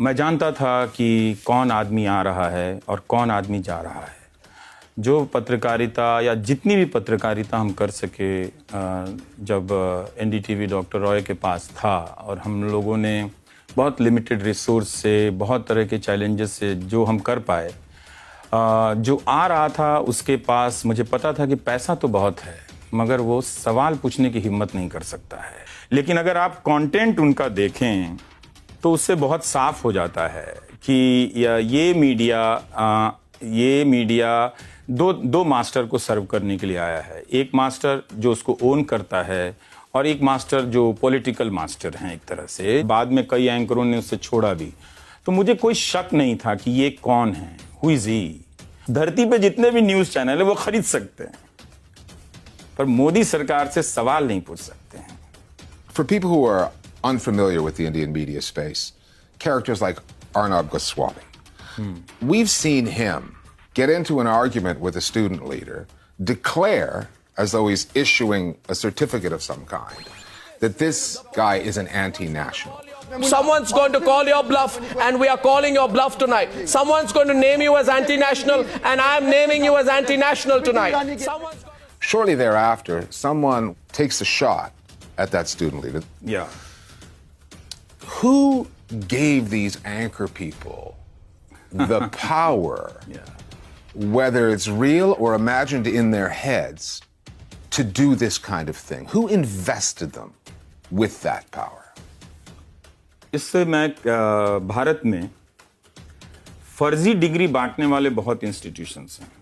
मैं जानता था कि कौन आदमी आ रहा है और कौन आदमी जा रहा है। जो पत्रकारिता या जितनी भी पत्रकारिता हम कर सके जब एनडीटीवी डॉक्टर रॉय के पास था, और हम लोगों ने बहुत लिमिटेड रिसोर्स से, बहुत तरह के चैलेंजेस से जो हम कर पाए, जो आ रहा था उसके पास मुझे पता था कि पैसा तो बहुत है मगर वो सवाल पूछने की हिम्मत नहीं कर सकता है। लेकिन अगर आप कंटेंट उनका देखें तो उससे बहुत साफ हो जाता है कि ये मीडिया दो मास्टर को सर्व करने के लिए आया है। एक मास्टर जो उसको ओन करता है और एक मास्टर जो पॉलिटिकल मास्टर हैं एक तरह से। बाद में कई एंकरों ने उससे छोड़ा भी, तो मुझे कोई शक नहीं था कि ये कौन है, हु इज ही। धरती पे जितने भी न्यूज़ चैनल है वो खरीद सकते हैं पर मोदी सरकार से सवाल नहीं पूछ सकते हैं। For people who are unfamiliar with the Indian media space, characters like Arnab Goswami, we've seen him get into an argument with a student leader, declare, as though he's issuing a certificate of some kind, that this guy is an anti-national. Someone's going to call your bluff, and we are calling your bluff tonight. Someone's going to name you as anti-national, and I'm naming you as anti-national tonight. Shortly thereafter, someone takes a shot at that student leader. Yeah. Who gave these anchor people the power, whether it's real or imagined in their heads, to do this kind of thing? Who invested them with that power? इससे मैं भारत में फर्जी degree बांटने वाले बहुत institutions हैं।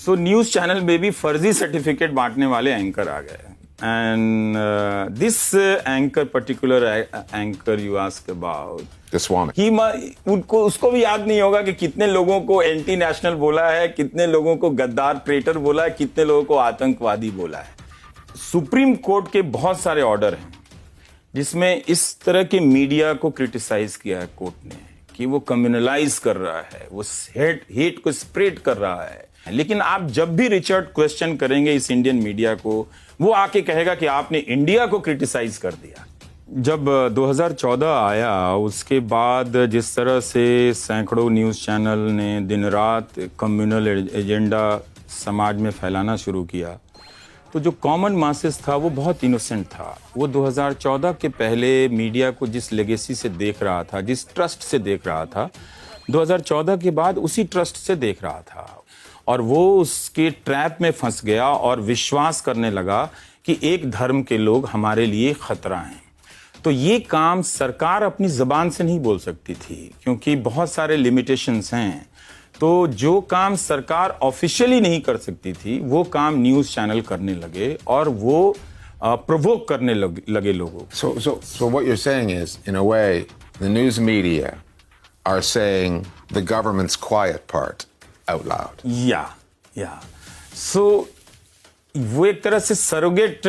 सो news channel में भी फर्जी सर्टिफिकेट बांटने वाले एंकर आ गए। And this anchor, particular anchor you ask about, उसको भी याद नहीं होगा कि कितने लोगों को एंटी नेशनल बोला है, कितने लोगों को गद्दार ट्रेटर बोला है, कितने लोगों को आतंकवादी बोला है। सुप्रीम कोर्ट के बहुत सारे ऑर्डर हैं जिसमें इस तरह के मीडिया को क्रिटिसाइज किया है कोर्ट ने कि वो कम्युनलाइज कर रहा है, वो हेट को स्प्रेड कर रहा है। लेकिन आप जब भी रिचर्ड क्वेश्चन करेंगे इस इंडियन मीडिया को, वो आके कहेगा कि आपने इंडिया को क्रिटिसाइज कर दिया। जब 2014 आया उसके बाद जिस तरह से सैकड़ों न्यूज़ चैनल ने दिन रात कम्युनल एजेंडा समाज में फैलाना शुरू किया, तो जो कॉमन मासेस था वो बहुत इनोसेंट था। वो 2014 के पहले मीडिया को जिस लेगेसी से देख रहा था, जिस ट्रस्ट से देख रहा था, 2014 के बाद उसी ट्रस्ट से देख रहा था और वो उसके ट्रैप में फंस गया और विश्वास करने लगा कि एक धर्म के लोग हमारे लिए खतरा हैं। तो ये काम सरकार अपनी ज़बान से नहीं बोल सकती थी क्योंकि बहुत सारे लिमिटेशंस हैं। तो जो काम सरकार ऑफिशियली नहीं कर सकती थी वो काम न्यूज़ चैनल करने लगे और वो प्रोवोक करने लगे लोगों को। So what you're saying is, in a way, the news media are saying the government's quiet part out loud. Yeah. So वो एक तरह से सरोगेट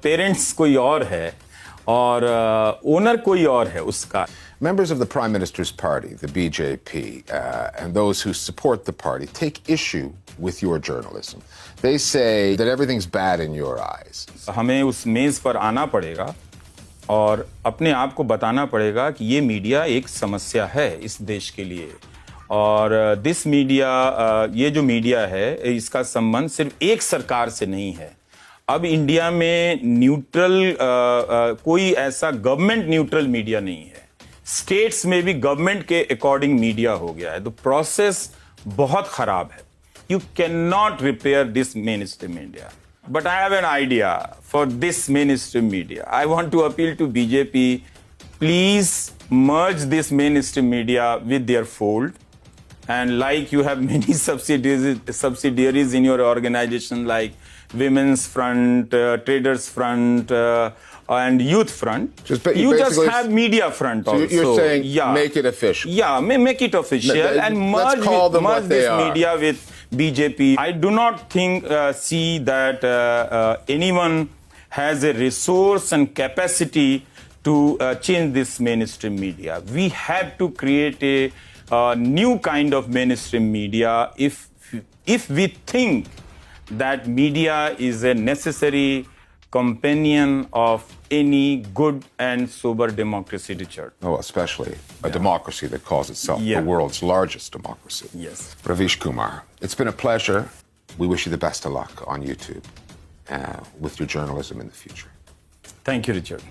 पेरेंट्स कोई और है और ओनर कोई और है उसका। Members of the Prime Minister's party, the BJP, and those who support the party take issue with your journalism. They say that everything's bad in your eyes. हमें उस मेज़ पर आना पड़ेगा और अपने आप को बताना पड़ेगा कि ये मीडिया एक समस्या है इस देश के लिए। और दिस मीडिया, ये जो मीडिया है इसका संबंध सिर्फ एक सरकार से नहीं है। अब इंडिया में न्यूट्रल कोई ऐसा गवर्नमेंट न्यूट्रल मीडिया नहीं है। स्टेट्स में भी गवर्नमेंट के अकॉर्डिंग मीडिया हो गया है। तो प्रोसेस बहुत खराब है। You cannot repair this mainstream media, but I have an idea for this mainstream media. I want to appeal to BJP, please merge this mainstream media with their fold, and like you have many subsidiaries in your organization like Women's Front, Traders Front, and Youth Front. You just have Media Front so also. You're saying make it official. Yeah, make it official and merge this media with BJP. I do not see that anyone has a resource and capacity to change this mainstream media. We have to create a new kind of mainstream media if we think that media is a necessary companion of any good and sober democracy, Richard. Oh, especially a democracy that calls itself Yeah. the world's largest democracy. Yes. Ravish Kumar, it's been a pleasure. We wish you the best of luck on YouTube with your journalism in the future. Thank you, Richard.